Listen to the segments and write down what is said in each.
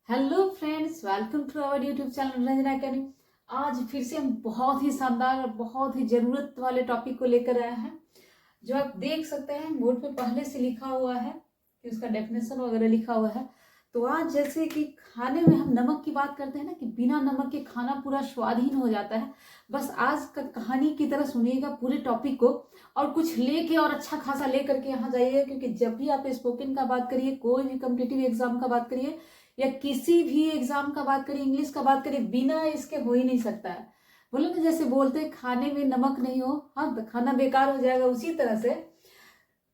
Hello friends, welcome to our YouTube channel Ranjana academy. आज फिर से हम बहुत ही शानदार और बहुत ही ज़रूरत वाले टॉपिक को लेकर आए हैं, जो आप देख सकते हैं बोर्ड पे पहले से लिखा हुआ है कि उसका डेफिनेशन वगैरह लिखा हुआ है। तो आज जैसे कि खाने में हम नमक की बात करते हैं ना, कि बिना नमक के खाना पूरा स्वादहीन हो जाता है। बस आज का कहानी की तरह सुनिएगा पूरे टॉपिक को, और कुछ लेके और अच्छा खासा ले करके यहाँ जाइएगा, क्योंकि जब भी आप स्पोकन का बात करिए, कोई भी कम्पिटिटिव एग्जाम का बात करिए या किसी भी एग्जाम का बात करिए, इंग्लिश का बात करिए, बिना इसके हो ही नहीं सकता है। बोले ना, जैसे बोलते हैं खाने में नमक नहीं हो हाँ तो खाना बेकार हो जाएगा, उसी तरह से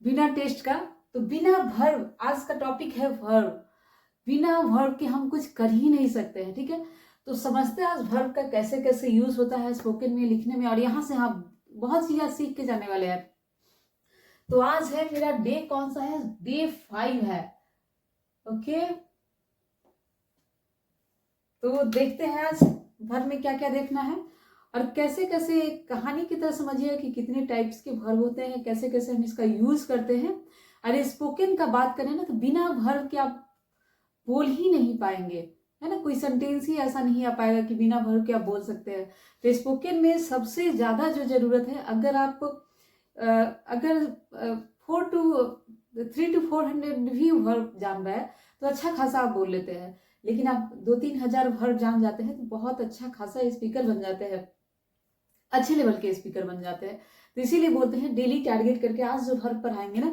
बिना टेस्ट का। तो बिना वर्ब, आज का टॉपिक है वर्ब, बिना वर्ब के हम कुछ कर ही नहीं सकते हैं। ठीक है, तो समझते हैं आज वर्ब का कैसे कैसे यूज होता है स्पोकन में, लिखने में, और यहाँ से हम बहुत चीजें सीख के जाने वाले हैं। तो आज है मेरा डे, कौन सा है? डे 5 है। ओके, तो देखते हैं आज वर्ब में क्या क्या देखना है, और कैसे कैसे कहानी की तरह समझिए कि कितने टाइप्स के वर्ब होते हैं, कैसे कैसे हम इसका यूज करते हैं। अरे स्पोकन का बात करें ना, तो बिना वर्ब के आप बोल ही नहीं पाएंगे, है ना। कोई सेंटेंस ही ऐसा नहीं आ पाएगा कि बिना वर्ब के आप बोल सकते हैं। तो स्पोकन में सबसे ज्यादा जो जरूरत है, अगर 3 to 400 भी वर्ब जान रहा है तो अच्छा खासा आप बोल लेते हैं। लेकिन आप 2-3 हजार वर्ब जान जाते हैं तो बहुत अच्छा खासा स्पीकर बन जाते हैं, अच्छे लेवल के स्पीकर बन जाते हैं। तो इसीलिए बोलते हैं डेली टारगेट करके आज जो वर्ब पढ़ाएंगे ना,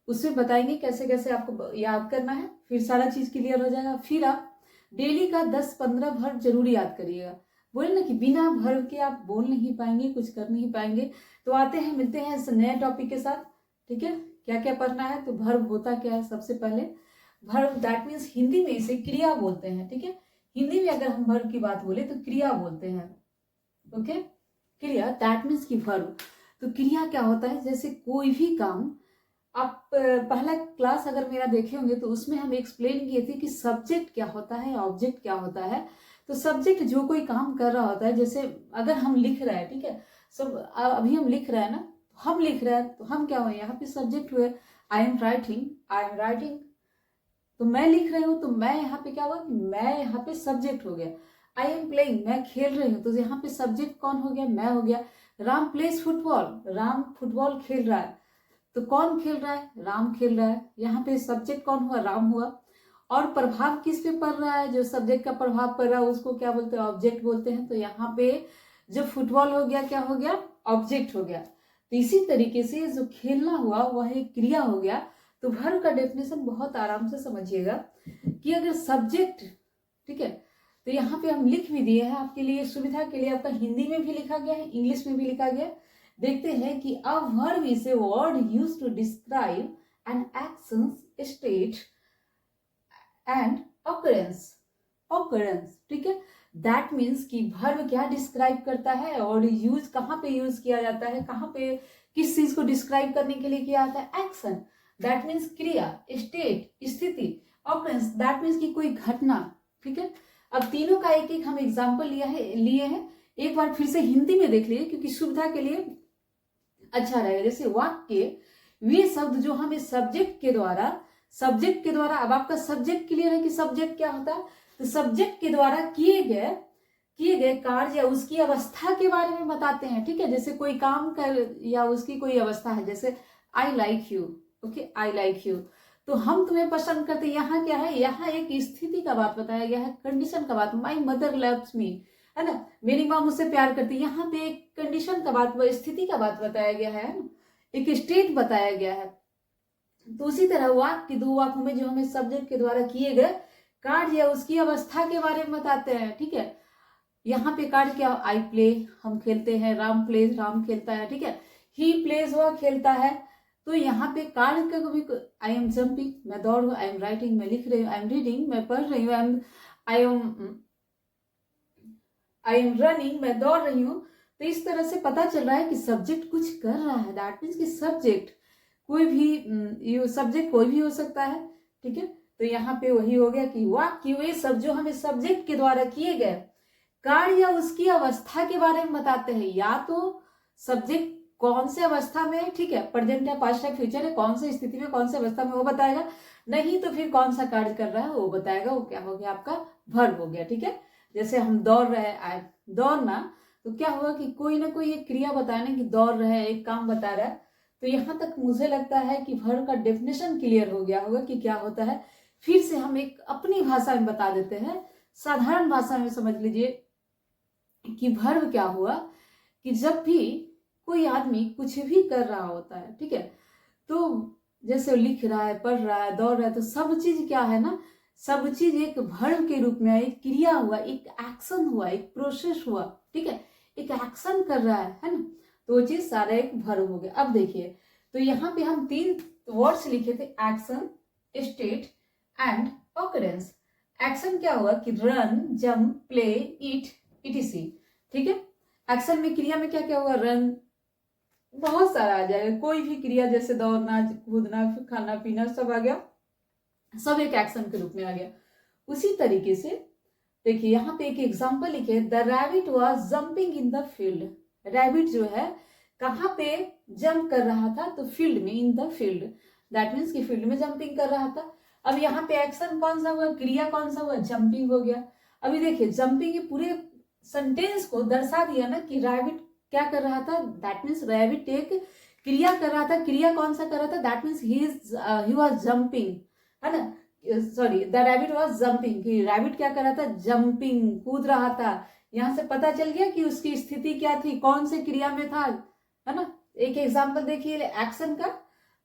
उसमें बताएंगे कैसे कैसे आपको याद करना है, फिर सारा चीज क्लियर हो जाएगा। फिर आप डेली का 10-15 वर्ब जरूर याद करिएगा। बोले ना कि बिना वर्ब के आप बोल नहीं पाएंगे, कुछ कर नहीं पाएंगे। तो आते हैं, मिलते हैं इस नए टॉपिक के साथ। ठीक है, क्या क्या पढ़ना है। तो वर्ब होता क्या है? सबसे पहले वर्ब दैट मीन्स, हिंदी में इसे क्रिया बोलते हैं। ठीक है, हिंदी में अगर हम वर्ब की बात बोले तो क्रिया बोलते हैं। ओके, क्रिया दैट मीन्स की वर्ब। तो क्रिया क्या होता है? जैसे कोई भी काम, आप पहला क्लास अगर मेरा देखे होंगे तो उसमें हम एक्सप्लेन किए थे कि सब्जेक्ट क्या होता है, ऑब्जेक्ट क्या होता है। तो सब्जेक्ट जो कोई काम कर रहा होता है, जैसे अगर हम लिख रहे हैं, ठीक है, सब अभी हम लिख रहे हैं ना, हम लिख रहे हैं तो हम क्या हुए? यहाँ पे सब्जेक्ट हुए। आई एम राइटिंग, तो मैं लिख रही हूँ, तो मैं यहाँ पे क्या हुआ कि मैं यहाँ पे सब्जेक्ट हो गया। आई एम प्लेइंग, मैं खेल रही हूँ, तो यहाँ पे सब्जेक्ट कौन हो गया? मैं हो गया। Ram place football, Ram football खेल रहा है, तो कौन खेल रहा है? राम खेल रहा है। यहाँ पे सब्जेक्ट कौन हुआ? राम हुआ। और प्रभाव किस पे पड़ रहा है? जो सब्जेक्ट का प्रभाव पड़ रहा है उसको क्या बोलते हैं? ऑब्जेक्ट बोलते हैं। तो यहाँ पे जो फुटबॉल हो गया, क्या हो गया? ऑब्जेक्ट हो गया। तो इसी तरीके से जो खेलना हुआ वह एक क्रिया हो गया। तो वर्ब का डेफिनेशन बहुत आराम से समझिएगा कि अगर सब्जेक्ट, ठीक है, तो यहाँ पे हम लिख भी दिए हैं आपके लिए सुविधा के लिए, आपका हिंदी में भी लिखा गया है, इंग्लिश में भी लिखा गया है। देखते हैं कि a verb is a word used to describe an action, state and occurrence. ठीक है, दैट मीन्स कि वर्ब क्या डिस्क्राइब करता है और यूज कहाँ पे यूज किया जाता है, कहाँ पे किस चीज को डिस्क्राइब करने के लिए किया जाता है। एक्शन दैट मीन्स क्रिया, स्टेट स्थिति, ऑकरेंस दैट मीन्स कि कोई घटना। ठीक है, अब तीनों का एक एक हम एग्जाम्पल लिए हैं। एक बार फिर से हिंदी में देख लीजिए, क्योंकि सुविधा के लिए अच्छा रहेगा। जैसे वाक्य, वे शब्द जो हमें सब्जेक्ट के द्वारा, अब आपका सब्जेक्ट क्लियर है कि सब्जेक्ट क्या होता है? तो सब्जेक्ट के द्वारा किए गए कार्य या उसकी अवस्था के बारे में बताते हैं। ठीक है, जैसे कोई काम कर या उसकी कोई अवस्था है, जैसे I like you. Okay, I like you, तो हम तुम्हें पसंद करते हैं। यहाँ क्या है? यहाँ एक स्थिति का बात बताया गया है, कंडीशन का बात। माई मदर लव्स मी, है ना, मेरी माँ मुझसे प्यार करती है। यहाँ पे एक कंडीशन का बात, स्थिति का बात बताया गया है ना, एक स्टेट बताया गया है। तो उसी तरह वाक्य, दो वाक्यों में जो हमें सब्जेक्ट के द्वारा किए गए कार्य या उसकी अवस्था के बारे में बताते हैं। ठीक है, यहाँ पे कार्य क्या? आई प्ले, हम खेलते हैं। राम प्लेज, राम खेलता है। ठीक है, ही प्लेज, वह खेलता है। तो यहाँ पे कार्य का भी, आई एम जम्पिंग, मैं दौड़ हूँ। आई एम राइटिंग, मैं लिख रही हूँ। आई एम रीडिंग, मैं पढ़ रही हूँ। आई एम रनिंग, मैं दौड़ रही हूँ। तो इस तरह से पता चल रहा है कि सब्जेक्ट कुछ कर रहा है। दैट मीन्स कि सब्जेक्ट कोई भी, सब्जेक्ट कोई भी हो सकता है। ठीक है, तो यहाँ पे वही हो गया कि वाक्य, वे सब जो हमें सब्जेक्ट के द्वारा किए गए कार्य या उसकी अवस्था के बारे में बताते हैं। या तो सब्जेक्ट कौन से अवस्था में है, ठीक है, प्रेजेंट है, पास्ट है, फ्यूचर है, कौन से स्थिति में, कौन से अवस्था में, वो बताएगा। नहीं तो फिर कौन सा कार्य कर रहा है वो बताएगा, वो क्या हो गया आपका वर्ब हो गया। ठीक है, जैसे हम दौड़ रहे हैं, दौड़ना, तो क्या हुआ कि कोई ना कोई एक क्रिया बताया ना कि दौड़ रहे हैं, एक काम बता रहा है। तो यहाँ तक मुझे लगता है कि वर्ब का डेफिनेशन क्लियर हो गया होगा कि क्या होता है। फिर से हम एक अपनी भाषा में बता देते हैं, साधारण भाषा में समझ लीजिए कि वर्ब क्या हुआ कि जब भी कोई आदमी कुछ भी कर रहा होता है, ठीक है, तो जैसे लिख रहा है, पढ़ रहा है, दौड़ रहा है, तो सब चीज क्या है ना, सब चीज एक वर्ब के रूप में, एक क्रिया हुआ, एक एक्शन हुआ, एक प्रोसेस हुआ। ठीक है, एक एक्शन कर रहा है ना, तो वो चीज सारा एक वर्ब हो गया। अब देखिए, तो यहाँ पे हम 3 वर्ड्स लिखे थे, action, state and occurrence. Action क्या हुआ कि रन, जंप, प्ले, ईट, इटीसी। ठीक है, एक्शन में, क्रिया में क्या क्या हुआ, रन, बहुत सारा आ जाएगा, कोई भी क्रिया, जैसे दौड़ना, कूदना, खाना पीना, सब आ गया, सब एक एक्शन के रूप में आ गया। उसी तरीके से देखिए यहाँ पे एक एग्जांपल लिखे, the rabbit was jumping in the field. Rabbit जो है कहाँ पे जंप कर रहा था, तो फील्ड में, in the field, that means कि फील्ड में जंपिंग कर रहा था। अब यहाँ पे एक्शन कौन सा हुआ, क्रिया कौन सा हुआ, जंपिंग हो गया। अभी देखिए जंपिंग, ये पूरे सेंटेंस को दर्शा दिया ना कि रैबिट क्या कर रहा था, दैट मीन्स रैबिट एक क्रिया कर रहा था। क्रिया कौन सा कर रहा था, that means he was jumping, है ना, sorry, the rabbit was jumping, कि रैबिट क्या कर रहा था, जंपिंग, कूद रहा था। यहां से पता चल गया कि उसकी स्थिति क्या थी, कौन से क्रिया में था, है ना। एक एग्जांपल देखिए एक्शन का।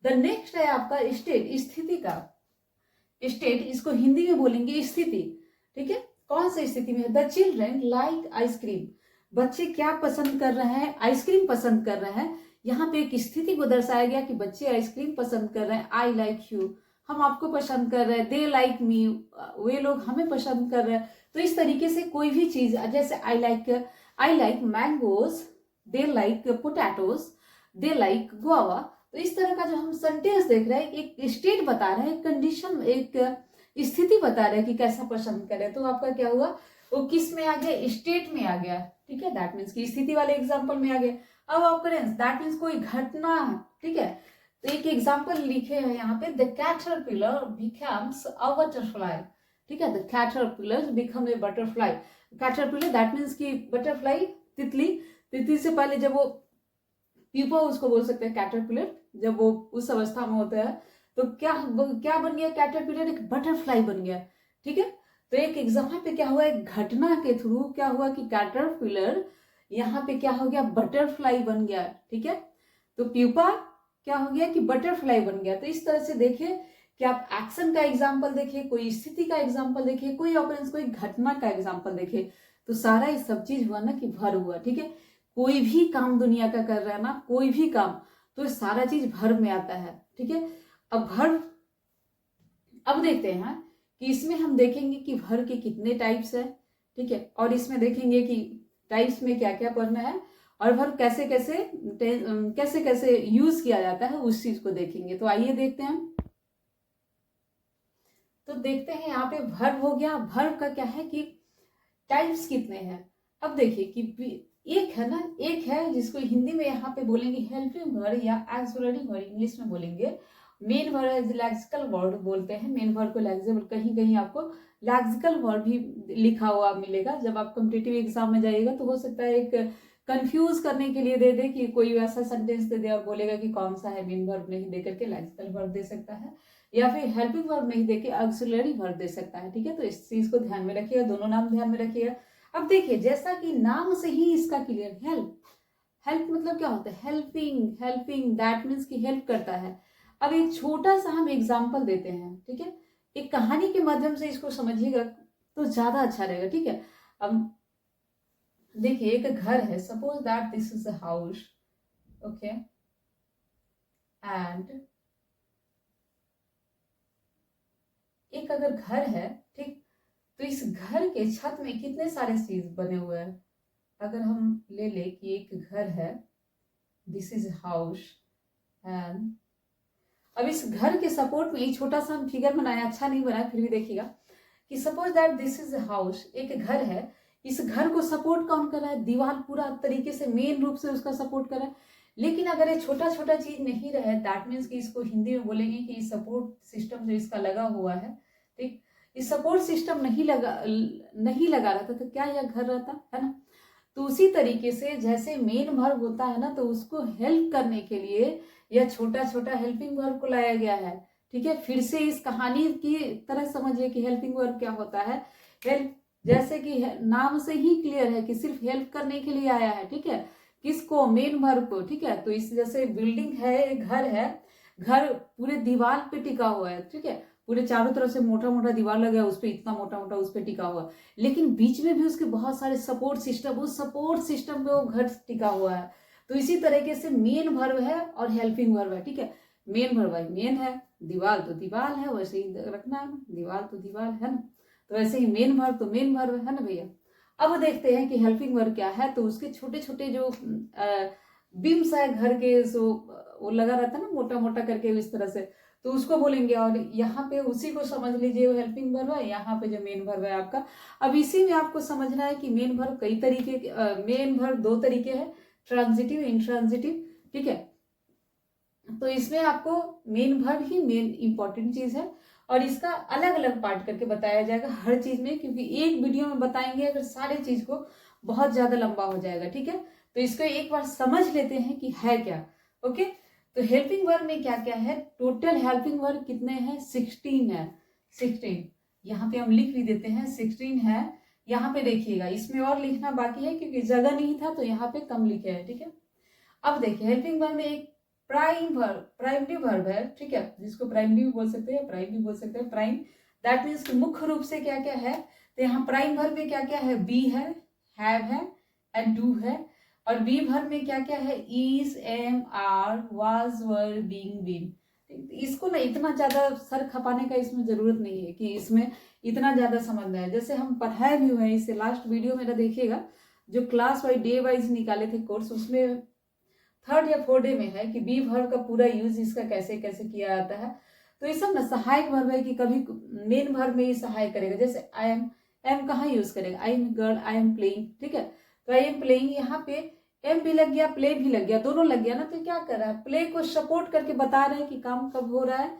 द नेक्स्ट है आपका स्टेट, स्थिति का। स्टेट, इसको हिंदी में बोलेंगे स्थिति। ठीक है, कौन सी स्थिति में है, द चिल्ड्रन लाइक आइसक्रीम। बच्चे क्या पसंद कर रहे हैं, आइसक्रीम पसंद कर रहे हैं। यहाँ पे एक स्थिति को दर्शाया गया कि बच्चे आइसक्रीम पसंद कर रहे हैं। आई लाइक यू, हम आपको पसंद कर रहे हैं। दे लाइक मी, वे लोग हमें पसंद कर रहे हैं। तो इस तरीके से कोई भी चीज, जैसे I like mangoes, they like potatoes, they like guava. तो इस तरह का जो हम सेंटेंस देख रहे हैं, एक स्टेट बता रहे हैं, कंडीशन, एक स्थिति बता रहे हैं कि कैसा पसंद करे। तो आपका क्या हुआ, वो किस में आ गया, स्टेट में आ गया। ठीक है, दैट मीन्स की स्थिति वाले एग्जाम्पल में आ गया। अब ऑकरेंस, दैट मीन्स कोई घटना। ठीक है, तो एक एग्जाम्पल लिखे हैं यहाँ पे, the caterpillar becomes a butterfly. ठीक है, the caterpillar become a butterfly. Caterpillar that means की बटरफ्लाई, तितली। तितली से पहले जब वो प्यूपा, उसको बोल सकते हैं कैटरपिलर, जब वो उस अवस्था में होता है तो क्या क्या बन गया, कैटरपिलर एक बटरफ्लाई बन गया। ठीक है, तो एक एग्जाम्पल पे क्या हुआ, एक घटना के थ्रू क्या हुआ कि कैटरपिलर यहाँ पे क्या हो गया, बटरफ्लाई बन गया। ठीक है, तो प्यूपा क्या हो गया कि बटरफ्लाई बन गया। तो इस तरह से देखिए कि आप एक्शन का एग्जाम्पल देखिए, कोई स्थिति का एग्जाम्पल देखिए, कोई ऑकरेंस, कोई घटना का एग्जाम्पल देखिए, तो सारा ये सब चीज हुआ ना कि वर्ब हुआ। ठीक है, कोई भी काम दुनिया का कर रहा है ना, कोई भी काम, तो सारा चीज वर्ब में आता है। ठीक है, अब वर्ब, अब देखते हैं कि इसमें हम देखेंगे कि वर्ब के कितने टाइप्स है। ठीक है, और इसमें देखेंगे कि टाइप्स में क्या क्या पढ़ना है, और वर्ब कैसे कैसे यूज किया जाता है, उस चीज को देखेंगे। तो आइए देखते हैं। तो देखते हैं यहाँ पे वर्ब हो गया। वर्ब का क्या है कि टाइप्स कितने हैं। अब देखिए कि एक है ना, एक है जिसको हिंदी में यहाँ पे बोलेंगे हेल्पिंग वर्ब या एक्सुलरी वर्ब, इंग्लिश में बोलेंगे मेन वर्ब, लैक्सिकल वर्ब बोलते हैं। मेन वर्ब को लैक्सिकल, कहीं कहीं आपको लैक्सिकल वर्ब भी लिखा हुआ मिलेगा। जब आप कॉम्पिटिटिव एग्जाम में जाइएगा तो हो सकता है एक कंफ्यूज करने के लिए दे दे कि कोई वैसा सेंटेंस दे दे और बोलेगा कि कौन सा है, मेन वर्ब नहीं दे करके लैक्सिकल वर्ब दे सकता है, या फिर हेल्पिंग वर्ब नहीं देके ऑक्सिलरी वर्ब दे सकता है। ठीक है, तो इस चीज को ध्यान में रखिएगा, दोनों नाम ध्यान में रखिएगा। अब देखिए, जैसा कि नाम से ही इसका क्लियर, हेल्प, हेल्प मतलब क्या होता है, हेल्पिंग, हेल्पिंग दैट मीन्स कि हेल्प करता है। अब एक छोटा सा हम एग्जाम्पल देते हैं। ठीक है, एक कहानी के माध्यम से इसको समझिएगा तो ज्यादा अच्छा रहेगा। ठीक है, अब देखिए एक घर है, suppose that this is a house, okay, and एक अगर घर है, ठीक, तो इस घर के छत में कितने सारे चीज बने हुए हैं। अगर हम ले ले कि एक घर है, दिस इज हाउस, एंड अब इस घर के सपोर्ट में एक छोटा सा हम फिगर बनाया, अच्छा नहीं बनाया फिर भी देखिएगा कि suppose that this is house, एक घर है, इस घर को सपोर्ट कौन कर रहा है, दीवार पूरा तरीके से मेन रूप से उसका सपोर्ट कर रहा है। लेकिन अगर ये छोटा छोटा चीज नहीं रहे, दैट मीन्स कि इसको हिंदी में बोलेंगे कि सपोर्ट सिस्टम जो इसका लगा हुआ है, ठीक, इस सपोर्ट सिस्टम नहीं लगा रहता तो क्या यह घर रहता है ना। तो उसी तरीके से जैसे मेन वर्ब होता है ना, तो उसको हेल्प करने के लिए यह छोटा छोटा हेल्पिंग वर्ब को लाया गया है। ठीक है, फिर से इस कहानी की तरह समझिए कि हेल्पिंग वर्ब क्या होता है। हेल्प, जैसे कि नाम से ही क्लियर है कि सिर्फ हेल्प करने के लिए आया है। ठीक है, किसको, मेन वर्ब को। ठीक है, तो इस जैसे बिल्डिंग है, घर है, घर पूरे दीवार पे टिका हुआ है। ठीक है, पूरे चारों तरफ से मोटा मोटा दीवार लगा है, उस पर इतना मोटा मोटा उस पर टिका हुआ है, लेकिन बीच में भी उसके बहुत सारे सपोर्ट सिस्टम, उस सपोर्ट सिस्टम पे वो घर टिका हुआ है। तो इसी तरीके से मेन वर्ब है और हेल्पिंग वर्ब है। ठीक है, मेन वर्ब है, मेन है, दीवार तो दीवार है, वैसे ही रखना है ना, दीवार तो दीवार है ना, तो वैसे ही मेन वर्ब तो मेन वर्ब है ना भैया। अब देखते हैं कि हेल्पिंग वर्ब क्या है। तो उसके छोटे छोटे जो बीम्स है घर के, सो वो लगा रहता है ना मोटा मोटा करके इस तरह से, तो उसको बोलेंगे। और यहाँ पे उसी को समझ लीजिए, वो हेल्पिंग वर्ब है, यहाँ पे जो मेन वर्ब है आपका। अब इसी में आपको समझना है कि मेन वर्ब कई तरीके के, मेन वर्ब दो तरीके हैं, ट्रांजिटिव, इंट्रांजिटिव। ठीक है, तो इसमें आपको मेन वर्ब ही मेन इंपॉर्टेंट चीज है, और इसका अलग अलग पार्ट करके बताया जाएगा हर चीज में, क्योंकि एक वीडियो में बताएंगे अगर सारे चीज को बहुत ज्यादा लंबा हो जाएगा। ठीक है, तो इसको एक बार समझ लेते हैं कि है क्या। ओके, तो हेल्पिंग वर्ब में क्या क्या है, टोटल हेल्पिंग वर्ब कितने हैं, 16 है, 16। यहाँ पे हम लिख भी देते हैं 16 है। यहाँ पे देखिएगा, इसमें और लिखना बाकी है क्योंकि जगह नहीं था, तो यहाँ पे कम लिखे हैं। ठीक है, अब देखिए हेल्पिंग वर्ब में एक प्राइमरी वर्ब है। ठीक है, जिसको प्राइमरी भी बोल सकते हैं, प्राइम भी बोल सकते हैं, प्राइम। दैट मीन्स मुख्य रूप से क्या क्या है, तो यहाँ प्राइम वर्ब में क्या क्या है, बी है, हैव है, एंड डू है। और बी वर्ब में क्या क्या है, is, am, are, was, were, being, been. इसको ना इतना ज्यादा सर खपाने का इसमें जरूरत नहीं है कि इसमें इतना ज्यादा समझना है। जैसे हम पढ़ाए भी हुए हैं, इससे लास्ट वीडियो मेरा देखिएगा, जो क्लास वाइज डे वाइज निकाले थे कोर्स, उसमें 3rd या 4th डे में है कि बी वर्ब का पूरा यूज इसका कैसे कैसे किया जाता है। तो ये सब ना सहायक वर्ब है कि कभी मेन वर्ब में ही सहाय करेगा। जैसे आई एम कहाँ यूज करेगा, I am girl, I am playing. ठीक है, तो आई एम प्लेइंग, यहाँ पे एम भी लग गया, प्ले भी लग गया, दोनों लग गया ना, तो क्या कर रहा है, प्ले को सपोर्ट करके बता रहे हैं कि काम कब हो रहा है,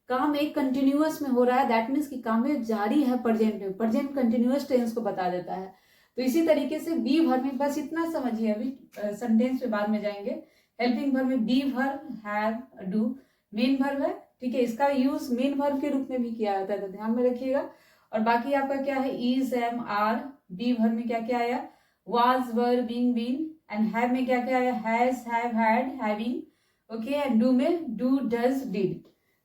काम एक कंटिन्यूअस में हो रहा है। दैट मीन्स कि काम में जारी है, प्रेजेंट में, प्रेजेंट कंटिन्यूअस टेंस को बता देता है। तो इसी तरीके से बी वर्ब में बस इतना समझिए, अभी सेंटेंस पे बाद में जाएंगे। हेल्पिंग वर्ब में be verb, have, do. Main verb है, ठीक है, इसका यूज मेन वर्ब के रूप में भी किया जाता है, तो ध्यान में रखिएगा। और बाकी आपका क्या है, is, am, are. Be verb में क्या क्या आया, was, were, being, been. And have में क्या क्या आया, has, have, had, having. Okay, and do में डू, डज, डिड।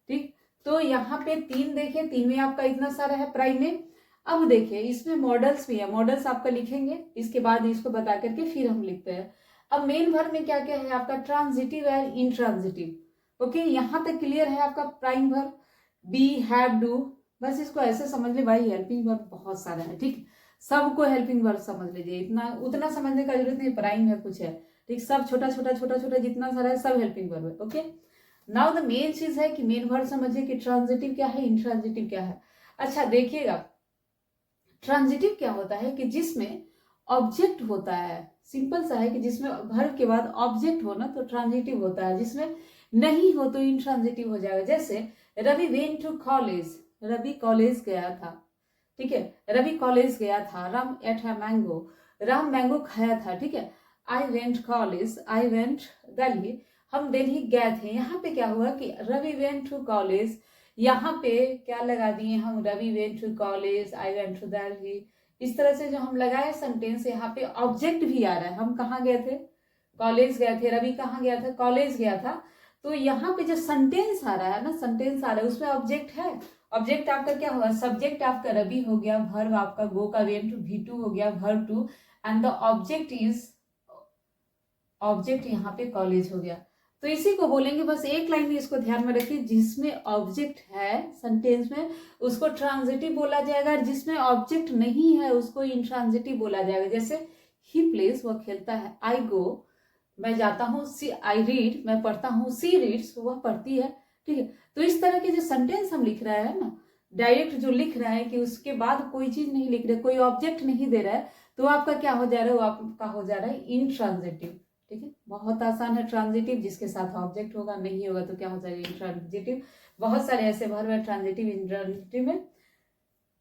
ठीक, तो यहाँ पे 3 देखे, 3 में आपका इतना सारा है प्राइम में। अब देखिए इसमें मॉडल्स भी है, मॉडल्स आपका लिखेंगे, इसके बाद इसको बता करके फिर हम लिखते हैं। अब मेन वर्ब में क्या क्या है आपका, ट्रांजिटिव है, इंट्रांजिटिव। ओके, यहाँ तक क्लियर है आपका prime verb, be, have, do. बस इसको ऐसे समझ ले भाई, हेल्पिंग वर्ब बहुत सारा है। ठीक, सबको हेल्पिंग वर्ब समझ लीजिए, इतना उतना समझने का जरूरत नहीं, प्राइम है कुछ है, ठीक, सब छोटा छोटा छोटा छोटा जितना सारा है सब हेल्पिंग वर्ब है। ओके, नाउ द मेन चीज है कि मेन वर्ब समझिए कि ट्रांजिटिव क्या है, इंट्रांजिटिव क्या है। अच्छा देखिएगा, ट्रांजिटिव क्या होता है कि जिसमें ऑब्जेक्ट होता है, सिंपल सा है कि जिसमें वर्ब के बाद ऑब्जेक्ट हो ना तो ट्रांजिटिव होता है, जिसमें नहीं हो तो इंट्रांजिटिव हो जाएगा। जैसे Ravi went to college, Ravi college गया था। ठीक है, रवि कॉलेज गया था। Ram ate a mango, Ram mango खाया था। ठीक है, I went college, I went Delhi, हम दिल्ली गए थे। यहाँ पे क्या हुआ कि रवि वेंट टू कॉलेज, यहाँ पे क्या लगा दिए हम, Ravi went to college, I went to Delhi. इस तरह से जो हम लगाए सेंटेंस, यहाँ पे ऑब्जेक्ट भी आ रहा है, हम कहाँ गए थे, कॉलेज गए थे, रवि कहाँ गया था, कॉलेज गया था। तो यहाँ पे जो सेंटेंस आ रहा है ना, सेंटेंस आ रहा है उसमें ऑब्जेक्ट है। ऑब्जेक्ट आपका क्या हुआ, सब्जेक्ट आपका रवि हो गया, वर्ब आपका गो का वेंट टू V2 हो गया, verb two, and the object is, object यहाँ पे कॉलेज हो गया। तो इसी को बोलेंगे, बस एक लाइन में इसको ध्यान में रखिए, जिसमें ऑब्जेक्ट है सेंटेंस में उसको ट्रांजिटिव बोला जाएगा, और जिसमें ऑब्जेक्ट नहीं है उसको इंट्रांजिटिव बोला जाएगा। जैसे ही प्लेज, वह खेलता है, आई गो, मैं जाता हूँ, सी, आई रीड, मैं पढ़ता हूँ, सी रीड्स, वह पढ़ती है। ठीक है, तो इस तरह के जो सेंटेंस हम लिख रहे हैं ना, डायरेक्ट जो लिख रहे हैं कि उसके बाद कोई चीज नहीं लिख रहे, कोई ऑब्जेक्ट नहीं दे रहा है, तो आपका क्या हो जा रहा है, वो आपका हो जा रहा है इंट्रांजिटिव। ठीक है, बहुत आसान है। ट्रांजिटिव जिसके साथ ऑब्जेक्ट होगा, नहीं होगा तो क्या हो जाएगा, इंट्रांजिटिव। बहुत सारे ऐसे वर्ब है ट्रांजिटिव इंट्रांजिटिव में।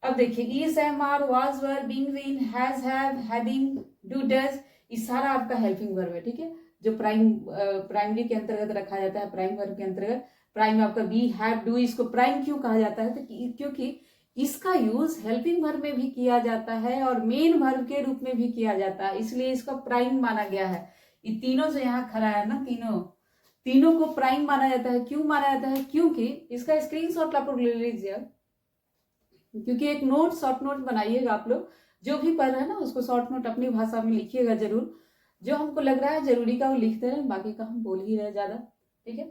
अब देखिए is, am, are, was, were, being, been, has, have, having, do, does, ये सारा आपका हेल्पिंग वर्ब है। ठीक है, जो प्राइमरी के अंतर्गत रखा जाता है, प्राइम वर्ब के अंतर्गत। प्राइम आपका बी, हैव, डू, इसको प्राइम क्यों कहा जाता है, तो क्योंकि इसका यूज हेल्पिंग वर्ब में भी किया जाता है और मेन वर्ब के रूप में भी किया जाता है, इसलिए इसका प्राइम माना गया है। ये तीनों जो यहाँ खड़ा है ना, तीनों को प्राइम माना जाता है। क्यों माना जाता है, क्योंकि इसका स्क्रीनशॉट आप लोग ले लीजिए, क्योंकि एक नोट, शॉर्ट नोट बनाइएगा आप लोग, जो भी पढ़ रहे हैं ना उसको शॉर्ट नोट अपनी भाषा में लिखिएगा जरूर। जो हमको लग रहा है जरूरी का वो लिखते रहे, बाकी का हम बोल ही रहे ज्यादा। ठीक है,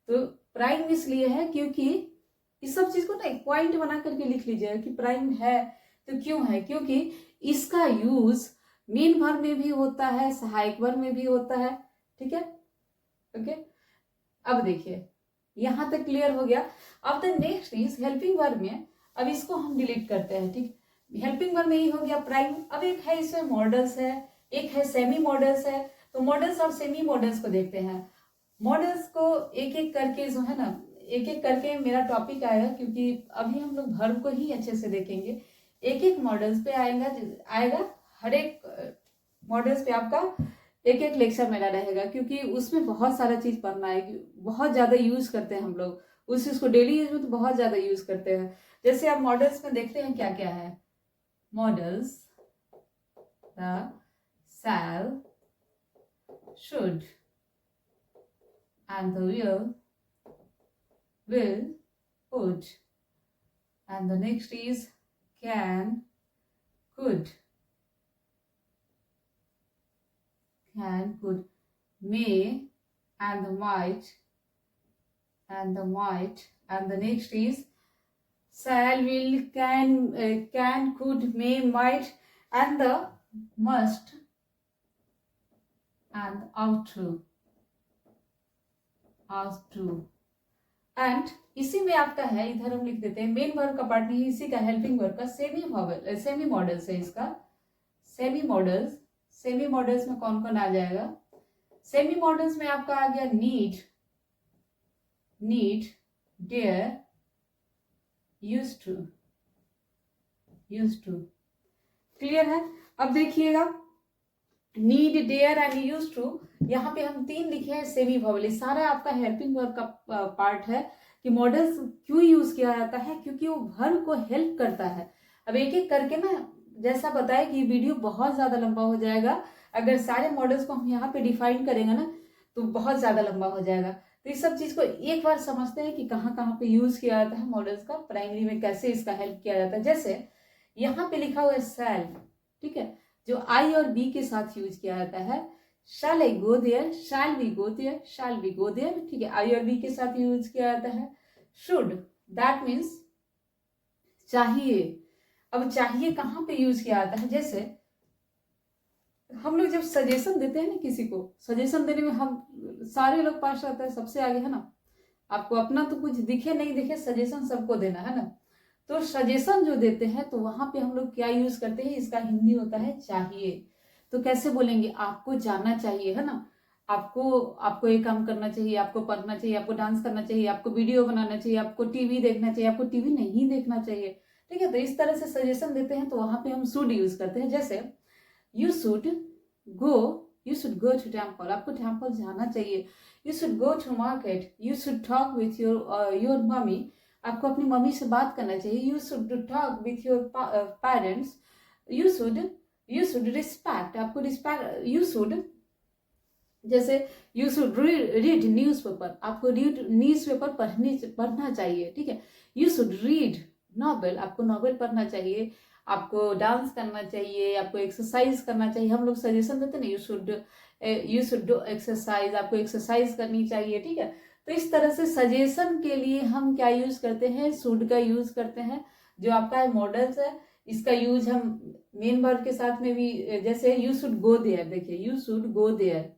तो प्राइम इसलिए है क्योंकि इस सब चीज को ना एक पॉइंट बना करके लिख लीजिएगा कि प्राइम है तो क्यों है, क्योंकि इसका यूज मेन वर्ब में भी होता है, सहायक वर्ब में भी होता है। ठीक है, ओके। अब देखिए यहां तक क्लियर हो गया। अब the next is helping verb में, अब इसको हम डिलीट करते हैं। ठीक, हेल्पिंग वर्ब में ही हो गया प्राइम। अब एक है इसमें मॉडल्स है, एक है सेमी मॉडल्स है। तो मॉडल्स और सेमी मॉडल्स को देखते हैं। मॉडल्स को एक एक करके जो है ना, एक एक करके मेरा टॉपिक आएगा, क्योंकि अभी हम लोग वर्ब को ही अच्छे से देखेंगे। एक एक मॉडल्स पे आएगा हर एक मॉडल्स पे आपका एक एक लेक्चर मेरा रहेगा, क्योंकि उसमें बहुत सारा चीज पढ़ना है, बहुत ज्यादा यूज करते हैं हम लोग उस चीज को, डेली यूज में तो बहुत ज्यादा यूज करते हैं। जैसे आप मॉडल्स में देखते हैं क्या क्या है। Modals, the, shall, should, and the will, would, and the next is can, could, may, and the might, and the next is shall, will, can, could, may, might, and the must, and ought to, and इसी में आपका है, इधर हम लिख देते हैं main verb का पार्ट नहीं, इसी का हेल्पिंग वर्ब का सेमी मॉडल्स है इसका। सेमी मॉडल्स में कौन कौन आ जाएगा। सेमी मॉडल्स में आपका आ गया need, dare, used to. Clear है। अब देखिएगा need, dare and used to, यहाँ पे हम 3 लिखे हैं सेमी वोवेल। सारा आपका हेल्पिंग वर्ब का पार्ट है कि मॉडल्स क्यों यूज किया जाता है, क्योंकि वो वर्ब को हेल्प करता है। अब एक एक करके ना, जैसा बताया कि वीडियो बहुत ज्यादा लंबा हो जाएगा, अगर सारे मॉडल्स को हम यहाँ पे डिफाइन करेंगे ना तो बहुत ज्यादा लंबा हो जाएगा। तो इस सब चीज को एक बार समझते हैं कि कहाँ कहाँ पे यूज किया जाता है मॉडल्स का, प्राइमरी में कैसे इसका हेल्प किया जाता है। जैसे यहाँ पे लिखा हुआ है शैल, ठीक है, जो आई और बी के साथ यूज किया जाता है। shall I go there, shall we go there, shall we go there, ठीक है, आई और बी के साथ यूज किया जाता है। should, that means चाहिए। अब चाहिए कहाँ पे यूज किया जाता है, जैसे हम लोग जब सजेशन देते हैं ना किसी को, सजेशन देने में हम सारे लोग पास रहता है, सबसे आगे है ना, आपको अपना तो कुछ दिखे नहीं दिखे सजेशन सबको देना है ना। तो सजेशन जो देते हैं तो वहां पे हम लोग क्या यूज करते हैं, इसका हिंदी होता है चाहिए। तो कैसे बोलेंगे, आपको जाना चाहिए, है ना, आपको एक काम करना चाहिए, आपको पढ़ना चाहिए, आपको डांस करना चाहिए, आपको वीडियो बनाना चाहिए, आपको टीवी देखना चाहिए, आपको टीवी नहीं देखना चाहिए। ठीक है, तो इस तरह से सजेशन देते हैं तो वहां पे हम शुड यूज करते हैं। जैसे you should go to temple, आपको टेम्पल जाना चाहिए। You should go to market, you should talk with your mummy, आपको अपनी मम्मी से बात करना चाहिए। You should talk with your parents, you should respect, आपको रिस्पेक्ट, यू शुड, जैसे यू शुड रीड न्यूज़पेपर, आपको न्यूज़पेपर पढ़ना चाहिए। ठीक है, यू शुड रीड नॉवेल, आपको नॉवेल पढ़ना चाहिए, आपको डांस करना चाहिए, आपको एक्सरसाइज करना चाहिए। हम लोग सजेशन देते ना, यू शुड डू एक्सरसाइज, आपको एक्सरसाइज करनी चाहिए। ठीक है, तो इस तरह से सजेशन के लिए हम क्या यूज करते हैं, शुड का यूज करते हैं। जो आपका मॉडल्स है इसका यूज हम मेन वर्ब के साथ में भी, जैसे यू शुड गो देयर, देखिए यू शुड गो देयर,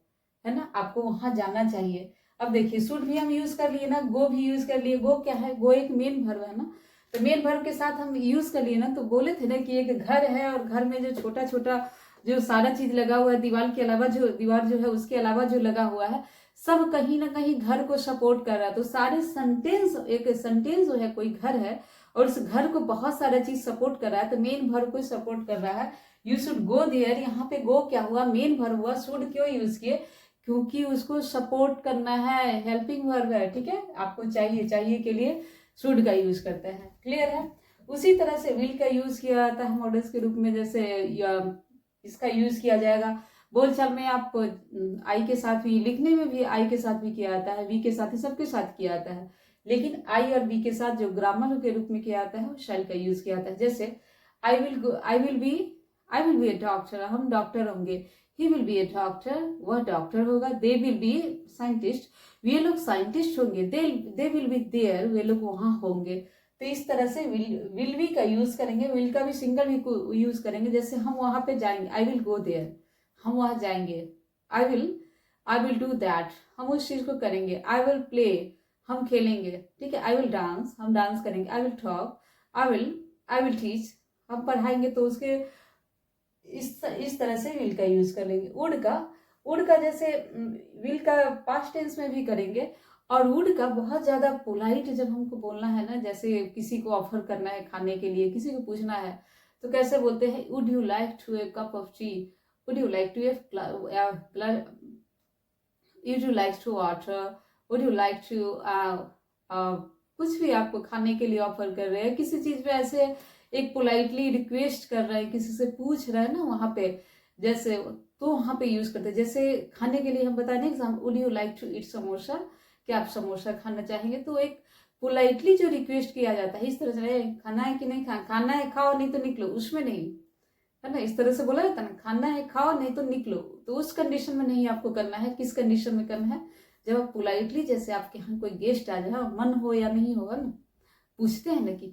है ना, आपको वहां जाना चाहिए। अब देखिए शुड भी हम यूज कर लिए ना, गो भी यूज कर लिए। गो क्या है, गो एक मेन वर्ब है ना, तो मेन वर्ब के साथ हम यूज कर लिए ना। तो बोले थे ना कि एक घर है और घर में जो छोटा छोटा जो सारा चीज लगा हुआ है दीवार के अलावा, जो दीवार जो है उसके अलावा जो लगा हुआ है, सब कहीं ना कहीं घर को सपोर्ट कर रहा है। तो सारे सेंटेंस, एक सेंटेंस जो है कोई घर है और उस घर को बहुत सारा चीज सपोर्ट कर रहा है, तो मेन वर्ब को सपोर्ट कर रहा है। यू शुड गो देयर, यहाँ पे गो क्या हुआ, मेन वर्ब हुआ। शुड क्यों यूज किए, क्योंकि उसको सपोर्ट करना है, हेल्पिंग वर्ब है, ठीक है। आपको चाहिए, चाहिए के लिए शुड का यूज करते हैं, क्लियर है। उसी तरह से विल का यूज किया जाता है मॉडल्स के रूप में, जैसे इसका यूज किया जाएगा बोलचाल में। आप आई के साथ भी, लिखने में भी आई के साथ भी किया जाता है, वी के साथ ही, सबके साथ किया जाता है। लेकिन आई और बी के साथ जो ग्रामर के रूप में किया जाता है वो शैल का यूज किया जाता है। जैसे I will be A doctor, हम डॉक्टर होंगे। He will be A doctor, वह डॉक्टर होगा। दे विल बी साइंटिस्ट, वे लोग साइंटिस्ट होंगे। दे विल बी देयर, वे लोग वहां होंगे। तो इस तरह से विल बी का यूज करेंगे। विल का भी सिंगल भी यूज करेंगे, जैसे हम वहां पे जाएंगे, आई विल गो देयर, हम वहां जाएंगे। आई विल डू दैट, हम उस चीज को करेंगे। आई विल प्ले, हम खेलेंगे, ठीक है। आई विल डांस, हम डांस करेंगे। I will talk, I will teach, हम पढ़ाएंगे। तो उसके इस तरह से विल का यूज कर लेंगे। वुड का जैसे विल का पास्ट टेंस में भी करेंगे। और वुड का बहुत ज्यादा पोलाइट जब हमको बोलना है ना, जैसे किसी को ऑफर करना है खाने के लिए, किसी को पूछना है, तो कैसे बोलते हैं, would you like to a cup of tea, would you like to water, would you like to कुछ भी आपको खाने के लिए ऑफर कर रहे हैं, किसी चीज पे ऐसे एक पोलाइटली रिक्वेस्ट कर रहे हैं, किसी से पूछ रहे हैं ना वहां पे, जैसे तो वहां पे यूज करते हैं। जैसे खाने के लिए हम बताए ना exam, would you like to eat samosa, क्या आप समोसा खाना चाहेंगे। तो एक पोलाइटली जो रिक्वेस्ट किया जाता है, इस तरह से खाना है कि नहीं, खाना है खाओ, नहीं तो निकलो, उसमें नहीं है ना, इस तरह से बोला जाता है ना, खाना है खाओ, नहीं तो निकलो। तो उस कंडीशन में नहीं आपको करना है। किस कंडीशन में करना है, जब आप पोलाइटली, जैसे आपके यहाँ कोई गेस्ट आ जाए, मन हो या नहीं होगा ना, पूछते हैं ना कि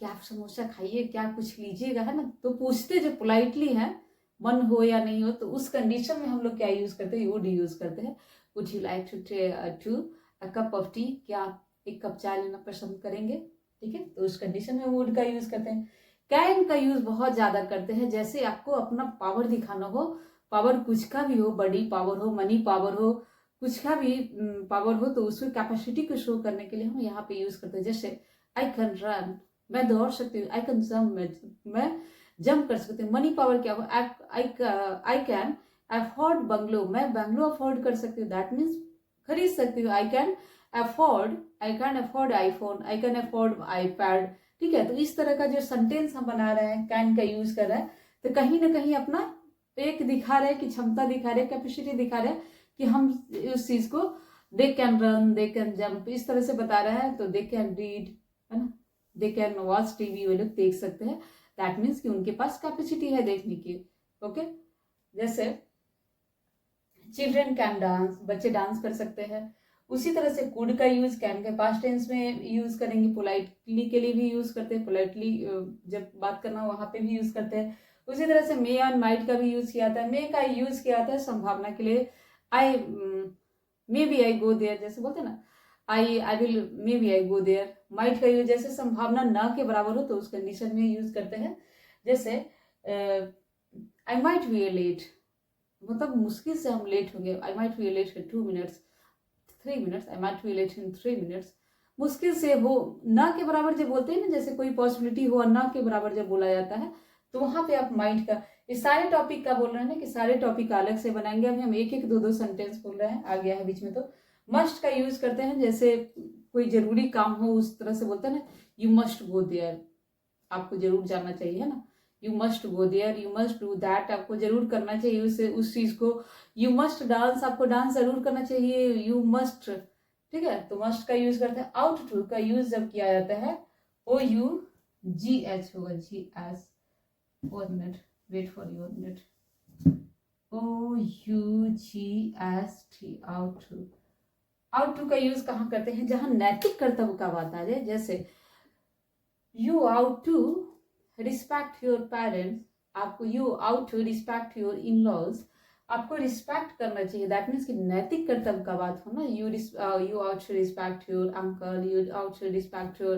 क्या आप समोसा खाइए, क्या कुछ लीजिएगा, है ना, तो पूछते जो पोलाइटली है, मन हो या नहीं हो, तो उस कंडीशन में हम लोग क्या यूज करते हैं, वुड यूज करते हैं। Would you like to a cup of tea, क्या आप एक कप चाय लेना पसंद करेंगे, ठीक है। तो उस कंडीशन में वुड का यूज करते हैं। कैन का यूज बहुत ज्यादा करते हैं, जैसे आपको अपना पावर दिखाना हो, पावर कुछ का भी हो, बड़ी पावर हो, मनी पावर हो, कुछ का भी पावर हो, तो उसकी कैपेसिटी को शो करने के लिए हम यहाँ पे यूज करते हैं। जैसे आई कैन रन, मैं दौड़ सकती हूँ। आई कैन जम्प, मैं जंप कर सकती हूँ। मनी पावर क्या हो, आई कैन अफोर्ड बंगलो, मैं बंगलो अफोर्ड कर सकती हूँ, दैट मीन्स खरीद सकती हूँ। I can afford iPhone, I can afford iPad, ठीक है। तो इस तरह का जो सेंटेंस हम बना रहे हैं, कैन का यूज कर रहे हैं, तो कहीं ना कहीं अपना एक दिखा रहे हैं कि क्षमता दिखा रहे हैं, कैपेसिटी दिखा रहे हैं कि हम उस चीज को, they can run, they can jump, इस तरह से बता रहे हैं। तो दे कैन रीड, है ना, दे कैन वॉच टीवी, वो लोग देख सकते हैं, दैट मीन्स कि उनके पास कैपेसिटी है देखने की, ओके। जैसे चिल्ड्रन कैन डांस, बच्चे डांस कर सकते हैं। उसी तरह से कुड का यूज कैन के पास्ट टेंस में यूज करेंगे, पोलाइटली के लिए भी यूज करते हैं, पोलाइटली जब बात करना हो वहां पे भी यूज करते हैं। उसी तरह से मे और माइट का भी यूज किया जाता है। मे का यूज किया जाता है संभावना के लिए, आई may be I go there, जैसे बोलते हैं ना, I will maybe I go there. Might का यूज जैसे संभावना न के बराबर हो, तो उस कंडीशन में यूज करते हैं। जैसे आई माइट बी लेट, मतलब मुश्किल से हम लेट होंगे। I might be late in 2 minutes, 3 minutes, I might be late in 3 minutes. मुश्किल से हो, ना के बराबर जब बोलते हैं ना, जैसे कोई पॉसिबिलिटी हो और ना के बराबर जब बोला जाता है, तो वहां पे आप माइट का, इस सारे टॉपिक का बोल रहे हैं ना, कि सारे टॉपिक का अलग से बनाएंगे। अभी हम एक एक दो सेंटेंस बोल रहे हैं, आ गया है बीच में। तो मस्ट का यूज करते हैं, जैसे कोई जरूरी काम हो, उस तरह से बोलते हैं ना, यू मस्ट गो देयर, आपको जरूर जाना चाहिए, है ना। You must go there, you must do that, आपको जरूर करना चाहिए उस चीज को। यू मस्ट डांस, आपको डांस जरूर करना चाहिए। यू मस्ट, ठीक है। तो मस्ट का यूज करते हैं। आउट टू का यूज जब किया जाता है, OUGH होगा, GS, 1 minute, wait for your minute, OUGST, ought to. Ought to का यूज कहाँ करते हैं, जहां नैतिक कर्तव्य का बात आ जाए। जैसे you ought to respect your parents, आपको you ought to respect your in laws, आपको रिस्पेक्ट करना चाहिए, दैट मीन्स कि नैतिक कर्तव्य का बात हो ना। You ought to respect your uncle, you ought to respect your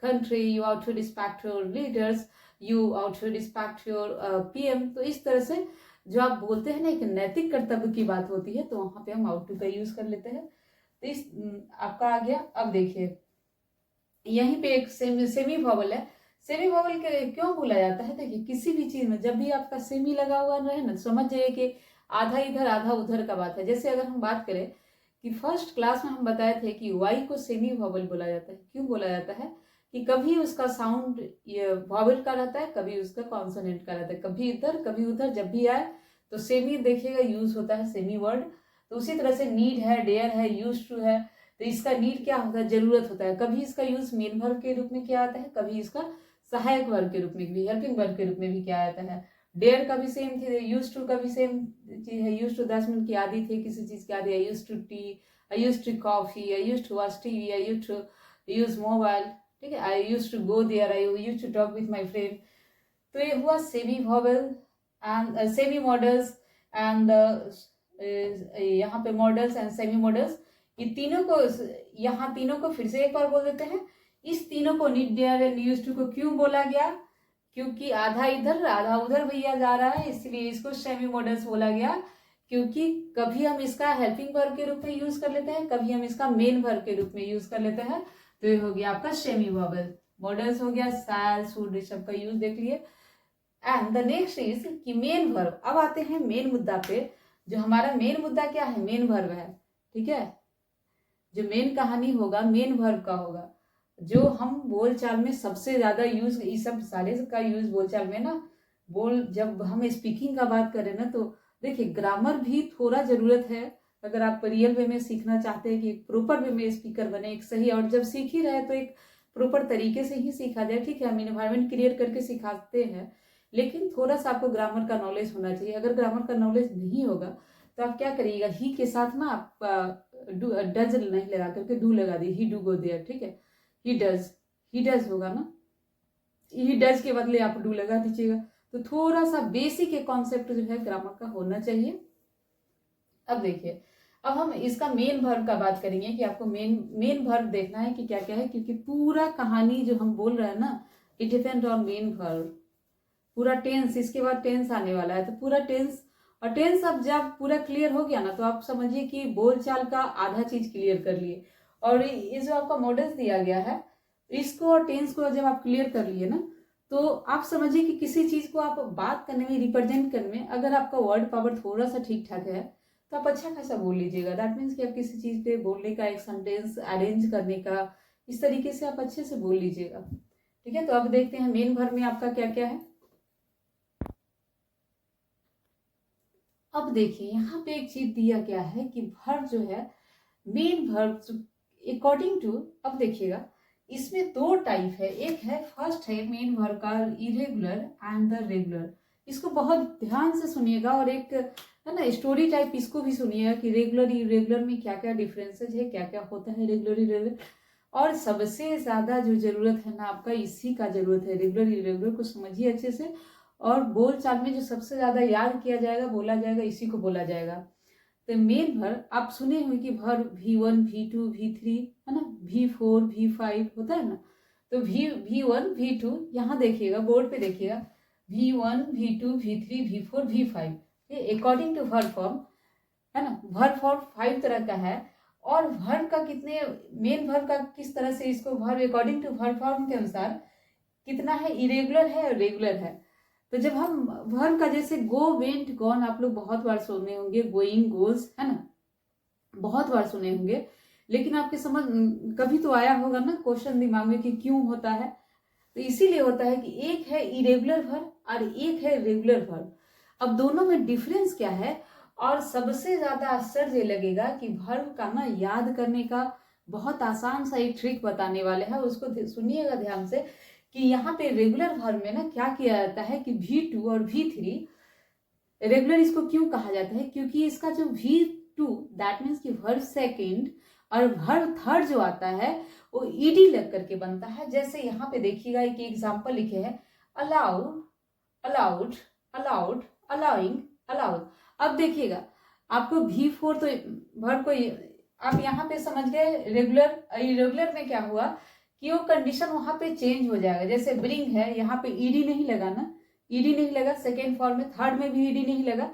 country, you ought to respect your leaders, you ought to respect your PM। तो इस तरह से जो आप बोलते हैं ना एक नैतिक कर्तव्य की बात होती है, तो वहां पे हम आउट टू का यूज कर लेते हैं। तो इस आपका आ गया। अब देखिए यहीं पे एक सेमी वॉवल है। सेमी वॉवल क्यों बोला जाता है? देखिए किसी भी चीज में जब भी आपका सेमी लगा हुआ रहे ना, समझ जाइए कि आधा इधर आधा उधर का बात है। जैसे अगर हम बात करें कि फर्स्ट क्लास में हम बताए थे कि वाई को सेमी वॉवल बोला जाता है। क्यों बोला जाता है? कि कभी उसका साउंड ये वॉवल का रहता है, कभी उसका कॉन्सोनेंट का रहता है, कभी इधर कभी उधर जब भी आए तो सेमी देखिएगा यूज होता है, सेमी वर्ड। तो उसी तरह से नीड है, डेयर है, यूज टू है। तो इसका नीड क्या होता है? जरूरत होता है। कभी इसका यूज मेन वर्ब के रूप में किया जाता है, कभी इसका सहायक वर्ग के रूप में भी, हेल्पिंग वर्ग के रूप में भी किया जाता है। डेयर का भी सेम चीज है, यूज टू का भी सेम चीज है। यूज टू 10 मिनट की आदि थी किसी चीज की आदि, I used to tea, I used to coffee, I used to watch TV, I used to use mobile, ठीक है, I used to go there, I used to talk with my friend. तो ये हुआ semi vowel and semi modals एंड यहाँ पे models and semi models. ये तीनों को, यहाँ तीनों को फिर से एक बार बोल देते हैं। इस तीनों को need, dare and used to को क्यों बोला गया? क्योंकि आधा इधर आधा उधर भैया जा रहा है, इसलिए इसको सेमी मॉडल्स बोला गया। क्योंकि कभी हम इसका हेल्पिंग वर्ब के रूप में यूज कर लेते हैं, कभी हम इसका मेन वर्ब के रूप में यूज कर लेते हैं। तो ये हो गया आपका सेमी वॉवेल। मॉडल्स हो गया, शैल, शुड, सबका यूज देख लिए। एंड द नेक्स्ट इज कि मेन वर्ब। अब आते हैं मेन मुद्दा पे। जो हमारा मेन मुद्दा क्या है? मेन वर्ब है, ठीक है। जो मेन कहानी होगा मेन वर्ब का होगा, जो हम बोलचाल में सबसे ज्यादा यूज, इस सब सारे का यूज बोलचाल में ना, जब हम स्पीकिंग का बात करें ना, तो देखिए ग्रामर भी थोड़ा जरूरत है। अगर आप रियल वे में सीखना चाहते हैं कि प्रॉपर वे में स्पीकर बने एक सही, और जब सीख ही रहे तो एक प्रॉपर तरीके से ही सीखा जाए, ठीक है। हम इन्वायरमेंट क्रिएट करके सिखाते हैं, लेकिन थोड़ा सा आपको ग्रामर का नॉलेज होना चाहिए। अगर ग्रामर का नॉलेज नहीं होगा तो आप क्या करिएगा, ही के साथ ना आप डज नहीं लगा करके डू लगा दी, ही डू गो देयर, ठीक है। ही डज होगा ना, ही डज के बदले आप डू लगा दीजिएगा। तो थोड़ा सा बेसिक एक कॉन्सेप्ट जो है ग्रामर का होना चाहिए। अब देखिए, अब हम इसका मेन वर्ब का बात करेंगे कि आपको मेन वर्ब देखना है कि क्या क्या है, क्योंकि पूरा कहानी जो हम बोल रहे हैं ना, it depend on main verb. पूरा टेंस, इसके बाद टेंस आने वाला है, तो पूरा टेंस, और टेंस अब जब पूरा क्लियर हो गया ना, तो आप समझिए कि बोलचाल का आधा चीज क्लियर कर लिए। और ये जो आपका मॉडल्स दिया गया है, इसको और टेंस को जब आप क्लियर कर लिए ना, तो आप समझिए कि किसी चीज को आप बात करने में, रिप्रेजेंट करने में, अगर आपका वर्ड पावर थोड़ा सा ठीक ठाक है तो आप अच्छा खासा बोल लीजिएगा। दैट मीन्स कि आप किसी चीज पे बोलने का, एक सेंटेंस अरेंज करने का, इस तरीके से आप अच्छे से बोल लीजिएगा, ठीक है। तो अब देखते हैं मेन वर्ब में आपका क्या क्या है। अब देखिए यहाँ पे एक चीज दिया गया है कि वर्ब जो है, मेन वर्ब अकॉर्डिंग टू, अब देखिएगा इसमें दो टाइप है। एक है, फर्स्ट है मेन वर्ब का इरेगुलर एंड द रेगुलर। इसको बहुत ध्यान से सुनिएगा, और एक है ना स्टोरी टाइप इसको भी सुनिएगा कि रेगुलर इरेगुलर में क्या क्या डिफरेंसेज है, क्या क्या होता है रेगुलर इरेगुलर। और सबसे ज्यादा जो जरूरत है ना आपका, इसी का जरूरत है, रेगुलर इरेगुलर को समझिए अच्छे से। और बोलचाल में जो सबसे ज्यादा याद किया जाएगा, बोला जाएगा, इसी को बोला जाएगा। तो मेन वर्ब आप सुने हुए कि वर्ब V1 V2 V3 है ना, V4 V5 होता है ना। तो V1 V2, यहाँ देखिएगा बोर्ड पे देखिएगा, V1 V2 V3 V4 V5, ये अकॉर्डिंग टू वर्ब फॉर्म है ना। वर्ब फॉर्म 5 तरह का है, और वर्ब का कितने, मेन वर्ब का किस तरह से, इसको verb according to verb form के अनुसार कितना है, इरेगुलर है और रेगुलर है। तो जब हम वर्ब का, जैसे गो, वेंट, गॉन, आप लोग बहुत बार सुने होंगे, गोइंग, गोज, है ना, बहुत बार सुने होंगे। लेकिन आपके समझ कभी तो आया होगा ना क्वेश्चन दिमाग में कि क्यों होता है। तो इसीलिए होता है कि एक है इरेगुलर वर्ब और एक है रेगुलर वर्ब। अब दोनों में डिफरेंस क्या है? और सबसे ज्यादा आश्चर्य लगेगा कि वर्ब का ना याद करने का बहुत आसान सा एक ट्रिक बताने वाले हैं, उसको सुनिएगा ध्यान से। कि यहाँ पे रेगुलर वर्ब में ना क्या किया जाता है कि V2 और V3, रेगुलर इसको क्यों कहा जाता है? क्योंकि इसका जो V2 दैट मीन्स कि वर्ब सेकेंड, और वर्ब थर्ड जो आता है वो ईडी लग करके बनता है। जैसे यहाँ पे देखिएगा एक एग्जाम्पल लिखे हैं, allowed, allowed, allowed, allowing, allowed. अब देखिएगा आपको V4 तो वर्ब को आप यहाँ पे समझ गए। रेगुलर इरेगुलर में क्या हुआ कि वो कंडीशन वहां पे चेंज हो जाएगा। जैसे ब्रिंग है, यहाँ पे ईडी नहीं लगाना, ईडी नहीं लगा, सेकेंड फॉर्म में, थर्ड में भी ईडी नहीं लगा,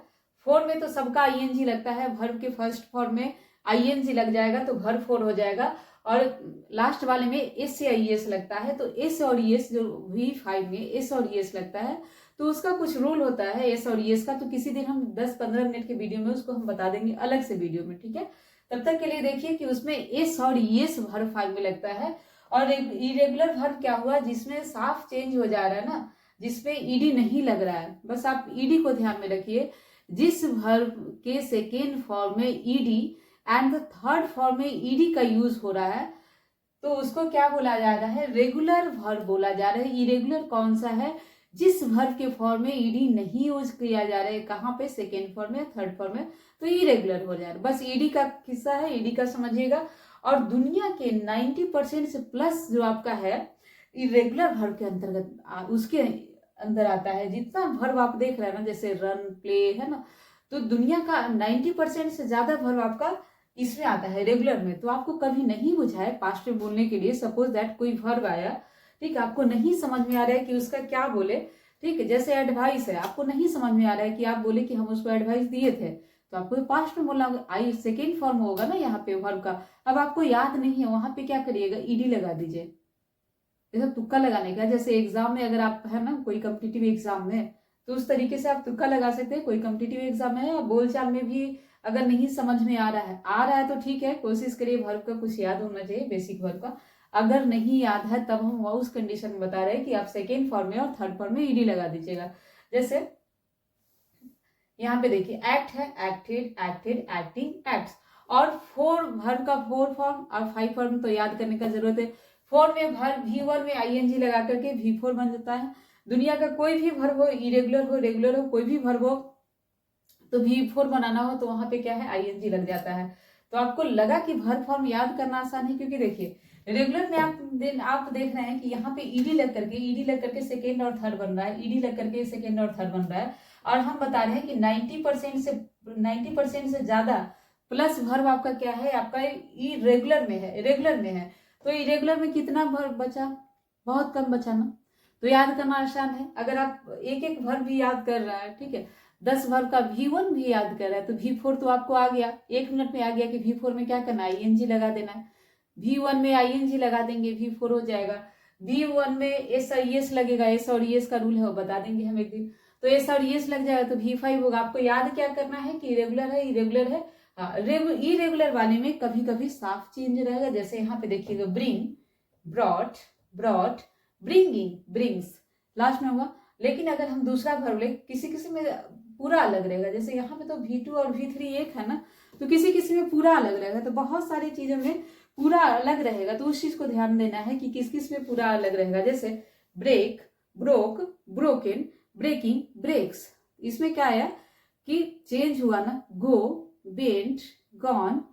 फोर्थ में तो सबका आईएनजी लगता है, वर्ब के फर्स्ट फॉर्म में आईएनजी लग जाएगा तो वर्ब 4 हो जाएगा, और लास्ट वाले में एस से आईएस लगता है, तो एस और ईएस जो V5 में एस और ईएस लगता है तो उसका कुछ रूल होता है एस और ईएस का, तो किसी दिन हम 10-15 मिनट के वीडियो में उसको हम बता देंगे अलग से वीडियो में, ठीक है। तब तक के लिए देखिए कि उसमें एस और ईएस वर्ब 5 में लगता है, और इरेगुलर वर्ब क्या हुआ जिसमें साफ चेंज हो जा रहा है ना, जिसमें ईडी नहीं लग रहा है, बस आप ईडी को ध्यान में रखिए। जिस वर्ब के सेकेंड फॉर्म में ईडी एंड थर्ड फॉर्म में ईडी का यूज हो रहा है तो उसको क्या बोला जा रहा है, रेगुलर वर्ब बोला जा रहा है। इरेगुलर कौन सा है, जिस वर्ब के फॉर्म में ईडी नहीं यूज किया जा रहा है, कहाँ पे, सेकेंड फॉर्म में, थर्ड फॉर्म में, तो इरेगुलर हो जा रहा है। बस ईडी का किस्सा है, ईडी का समझिएगा। और दुनिया के 90% से प्लस जो आपका है इरेगुलर वर्ब के अंतर्गत, उसके अंदर आता है। जितना वर्ब आप देख रहे हैं ना, जैसे रन, प्ले, है ना, तो दुनिया का 90% से ज्यादा वर्ब आपका इसमें आता है रेगुलर में। तो आपको कभी नहीं बुझा है पास्ट में बोलने के लिए, सपोज दैट कोई वर्ब आया, ठीक है, आपको नहीं समझ में आ रहा है कि उसका क्या बोले, ठीक है, जैसे एडवाइस है, आपको नहीं समझ में आ रहा है कि आप बोले कि हम उसको एडवाइस दिए थे, तो आपको पास्ट में बोलना होगा, आई सेकेंड फॉर्म होगा ना यहाँ पे वर्ब का। अब आपको याद नहीं है, वहां पे क्या करिएगा, ईडी लगा दीजिए, जैसे तुक्का लगाने का। जैसे एग्जाम में अगर आप है ना कोई कॉम्पिटिटिव एग्जाम में, तो उस तरीके से आप तुक्का लगा सकते हैं। कोई कॉम्पिटिटिव एग्जाम है या बोलचाल में भी अगर नहीं समझ में आ रहा है तो ठीक है, कोशिश करिए वर्ब का कुछ याद होना चाहिए, बेसिक वर्ब का। अगर नहीं याद है तब हम उस कंडीशन में बता रहे हैं कि आप सेकेंड फॉर्म में और थर्ड फॉर्म में ईडी लगा दीजिएगा। जैसे यहाँ पे देखिए एक्ट है, एक्टेड, एक्टेड, एक्टिंग, एक्ट्स, और वर्ब का 4 फॉर्म और 5 फॉर्म तो याद करने का जरूरत है। 4 में वर्ब V1 में आईएनजी लगा करके V4 बन जाता है। दुनिया का कोई भी वर्ब हो, इरेगुलर हो, रेगुलर हो, कोई भी वर्ब हो, तो V4 बनाना हो तो वहां पे क्या है, आईएनजी लग जाता है। तो आपको लगा कि वर्ब फॉर्म याद करना आसान है, क्योंकि देखिए रेगुलर में आप देख रहे हैं कि यहाँ पे ईडी लग करके सेकेंड और थर्ड बन रहा है, ईडी लग करके सेकेंड और थर्ड बन रहा है। और हम बता रहे हैं कि 90% से ज्यादा प्लस वर्ब आपका क्या है, आपका इरेगुलर में है, रेगुलर में है। तो इरेगुलर में कितना वर्ब बचा, बहुत कम बचा ना। तो याद करना आसान है, अगर आप एक एक वर्ब भी याद कर रहा है, ठीक है, 10 वर्ब का V1 भी याद कर रहा है तो V4 तो आपको आ गया, 1 मिनट में आ गया कि V4 में क्या करना है, आईएनजी लगा देना है। V1 में आईएनजी लगा देंगे, V4 हो जाएगा। V1 में एस और ईएस लगेगा, एस और ईएस का रूल है वो बता देंगे हम एक दिन, तो एस और ईएस लग जाएगा तो V5 होगा। आपको याद क्या करना है कि इरेगुलर है, इरेगुलर है। हाँ, इरेगुलर वाले में कभी कभी साफ चेंज रहेगा, जैसे यहाँ पे देखिएगा bring, brought, brought, bringing, brings, last में होगा। लेकिन अगर हम दूसरा वर्ब ले, किसी किसी में पूरा अलग रहेगा, जैसे यहाँ पे तो V2 और V3 एक है ना, तो किसी किसी में पूरा अलग रहेगा। तो बहुत सारी चीजों में पूरा अलग रहेगा, तो उस चीज को ध्यान देना है कि किस किस में पूरा अलग रहेगा। जैसे break, broke, broken, breaking, breaks, इसमें क्या आया कि चेंज हुआ ना, go, went, gone,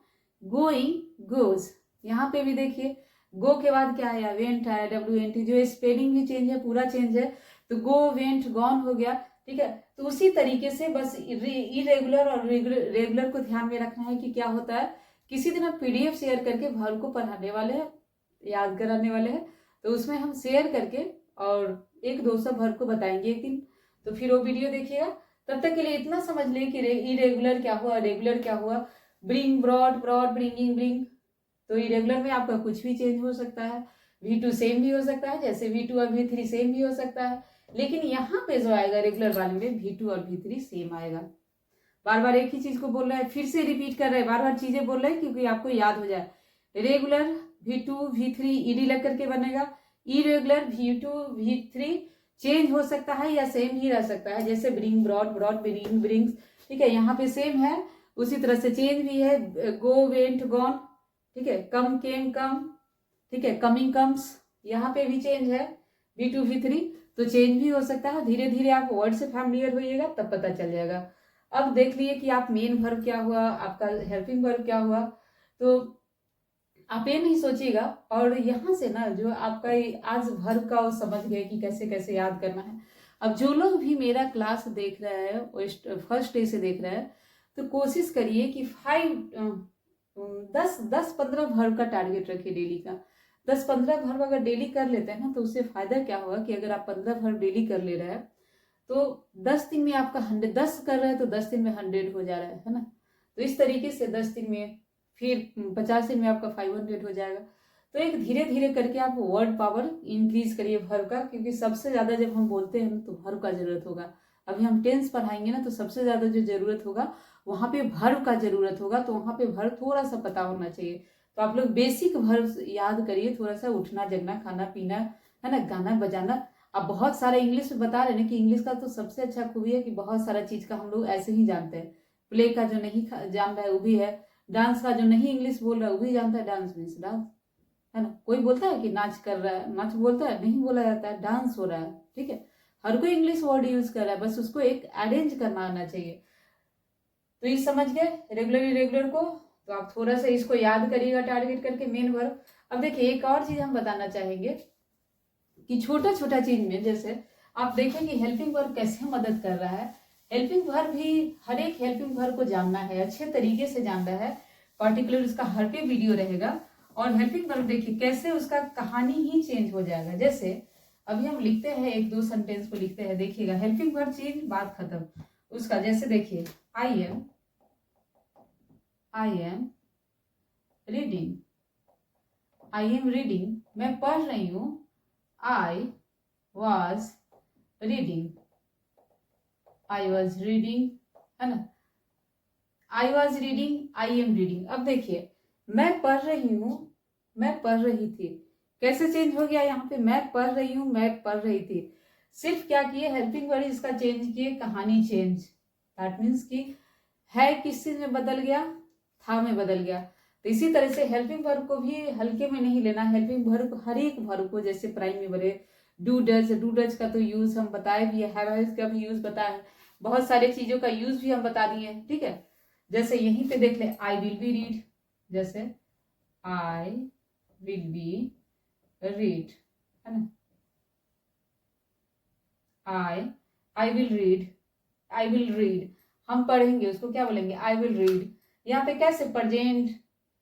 going, goes. यहाँ पे भी देखिए गो के बाद क्या आया, वेंट आया, WNT, जो स्पेलिंग भी चेंज है, पूरा चेंज है, तो गो, वेंट, गॉन हो गया, ठीक है। तो उसी तरीके से बस इरेगुलर और रेगुलर को ध्यान में रखना है कि क्या होता है। किसी दिन आप PDF शेयर करके वर्ब को पढ़ाने वाले हैं, याद कराने वाले हैं, तो उसमें हम शेयर करके और 1-2 सब वर्ब को बताएंगे एक दिन, तो फिर वो वीडियो देखिएगा। तब तक के लिए इतना समझ ले कि इरेगुलर क्या हुआ, रेगुलर क्या हुआ। Bring, brought, brought, bringing, bring, तो इरेगुलर में आपका कुछ भी चेंज हो सकता है। V2 सेम भी हो सकता है, जैसे V2 और V3 सेम भी हो सकता है, लेकिन यहाँ पे जो आएगा रेगुलर वाले में V2 और V3 सेम आएगा। बार बार एक ही चीज को बोल रहा है, फिर से रिपीट कर रहे हैं, बार बार चीजें बोल रहे हैं क्योंकि आपको याद हो जाए। रेगुलर V2 V3 ईडी लग करके बनेगा, इरेगुलर V2 V3 चेंज हो सकता है या सेम ही रह सकता है, जैसे bring, brought, brought, bring, brings, ठीक है, यहाँ पे सेम है। उसी तरह से चेंज भी है, गो, वेंट, गॉन, ठीक है, कम, केम, कम, ठीक है, कमिंग, कम्स, यहाँ पे भी चेंज है V2 V3, तो चेंज भी हो सकता है। धीरे धीरे आप वर्ड से फैमिलियर होइएगा तब पता चल जाएगा। अब देख लिए कि आप मेन वर्ब क्या हुआ, आपका हेल्पिंग वर्ब क्या हुआ, तो आप ये नहीं सोचिएगा। और यहाँ से ना जो आपका आज वर्ब का वो समझ गए कि कैसे कैसे याद करना है। अब जो लोग भी मेरा क्लास देख रहा है, फर्स्ट डे से देख रहा है, तो कोशिश करिए कि 10-15 वर्ब का टारगेट रखिए डेली का। 10-15 वर्ब अगर डेली कर लेते हैं ना, तो उससे फायदा क्या होगा कि अगर आप 15 वर्ब डेली कर ले रहे हैं तो 10 दिन में आपका 100, 10 कर रहे हैं तो 10 दिन में 100 हो जा रहा है ना। तो इस तरीके से 10 दिन में, फिर 50 दिन में आपका 500 हो जाएगा। तो एक धीरे धीरे करके आप वर्ड पावर इंक्रीज करिए वर्ब का, क्योंकि सबसे ज्यादा जब हम बोलते हैं तो वर्ब का जरूरत होगा। अभी हम टेंस पढ़ाएंगे ना, तो सबसे ज्यादा जो जरूरत होगा वहां पे वर्ब का जरूरत होगा, तो वहां पे वर्ब थोड़ा सा पता होना चाहिए। तो आप लोग बेसिक वर्ब याद करिए, थोड़ा सा उठना जगना खाना पीना है ना, गाना बजाना। अब बहुत सारे इंग्लिश में बता रहे हैं कि इंग्लिश का तो सबसे अच्छा खूबी है कि बहुत सारा चीज का हम लोग ऐसे ही जानते हैं। प्ले का जो नहीं जान रहा है वो भी है, डांस का जो नहीं इंग्लिश बोल रहा है वो भी जानता है, डांस मीन्स डांस, है ना। कोई बोलता है कि नाच कर रहा है, नाच बोलता है, नहीं बोला जाता है, डांस हो रहा है, ठीक है। हर कोई इंग्लिश वर्ड यूज कर रहा है, बस उसको एक अरेंज करना आना चाहिए। तो ये समझ गए रेगुलर इरेगुलर को। तो आप थोड़ा सा इसको याद करिएगा टारगेट करके, मेन वर्ब। अब देखिए एक और चीज हम बताना चाहेंगे कि छोटा छोटा चीज में, जैसे आप देखें कि हेल्पिंग वर्ब कैसे मदद कर रहा है। हेल्पिंग वर्ब भी, हर एक हेल्पिंग वर्ब को जानना है, अच्छे तरीके से जानना है। पर्टिकुलर उसका हर पे वीडियो रहेगा। और हेल्पिंग वर्ब देखिए कैसे उसका कहानी ही चेंज हो जाएगा। जैसे अभी हम लिखते हैं, एक दो सेंटेंस को लिखते हैं, देखिएगा हेल्पिंग वर्ब चेंज, बात खत्म उसका। जैसे देखिए I am reading, I am reading, मैं पढ़ रही हूं। I was reading, I was reading, है ना। I was reading, I am reading. अब देखिए मैं पढ़ रही हूं, मैं पढ़ रही थी, कैसे चेंज हो गया यहाँ पे, मैं पढ़ रही हूं, मैं पढ़ रही थी। सिर्फ क्या किए, हेल्पिंग वर्ड इसका चेंज किए, कहानी चेंज। दैट मीन्स कि है किस चीज में बदल गया, था में बदल गया। तो इसी तरह से हेल्पिंग वर्ब को भी हल्के में नहीं लेना। हेल्पिंग वर्ब हर एक वर्ब को, जैसे प्राइम में बने डू डज, डू डज का तो यूज हम बताए भी है, हैव का भी यूज बताया है, बहुत सारे चीजों का यूज भी हम बता दिए हैं, ठीक है। जैसे यहीं पे देख ले, आई विल बी रीड, जैसे आई विल बी रीड, है ना। I will read, I will read, हम पढ़ेंगे, उसको क्या बोलेंगे, आई विल रीड। यहाँ पे कैसे प्रेजेंट,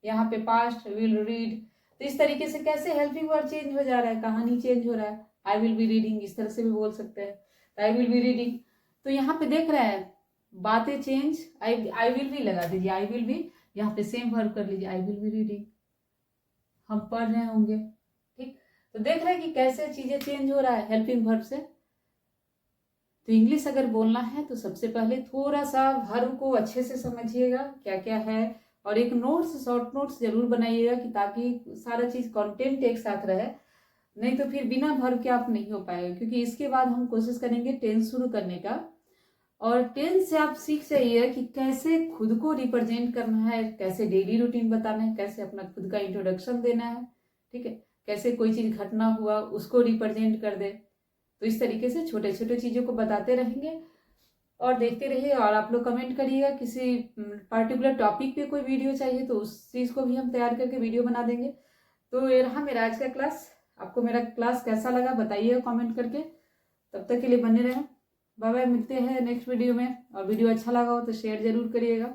यहाँ पे पास्ट, विल रीड। तो इस तरीके से कैसे हेल्पिंग वर्ब चेंज हो जा रहा है, कहानी चेंज हो रहा है। आई विल बी रीडिंग इस तरह से भी बोल सकते हैं, आई विल बी रीडिंग। तो यहाँ पे देख रहे हैं बातें चेंज, आई विल भी लगा दीजिए, आई विल भी, यहाँ पे सेम वर्ब कर लीजिए, आई विल बी रीडिंग, हम पढ़ रहे होंगे, ठीक। तो देख रहे हैं कि कैसे चीजें चेंज हो रहा है हेल्पिंग वर्ब से। तो इंग्लिश अगर बोलना है तो सबसे पहले थोड़ा सा वर्ब को अच्छे से समझिएगा क्या क्या है, और एक नोट्स, शॉर्ट नोट्स जरूर बनाइएगा कि ताकि सारा चीज कंटेंट एक साथ रहे। नहीं तो फिर बिना वर्ब के आप नहीं हो पाएगा, क्योंकि इसके बाद हम कोशिश करेंगे टेंस शुरू करने का। और टेंस से आप सीख जाइए कि कैसे खुद को रिप्रेजेंट करना है, कैसे डेली रूटीन बताना है, कैसे अपना खुद का इंट्रोडक्शन देना है, ठीक है। कैसे कोई चीज घटना हुआ उसको रिप्रेजेंट कर दे। तो इस तरीके से छोटे छोटे चीजों को बताते रहेंगे और देखते रहिए। और आप लोग कमेंट करिएगा किसी पर्टिकुलर टॉपिक पे कोई वीडियो चाहिए तो उस चीज को भी हम तैयार करके वीडियो बना देंगे। तो ये रहा मेरा आज का क्लास। आपको मेरा क्लास कैसा लगा बताइएगा कमेंट करके। तब तक के लिए बने रहें, बाय बाय, मिलते हैं नेक्स्ट वीडियो में। और वीडियो अच्छा लगा हो तो शेयर जरूर करिएगा।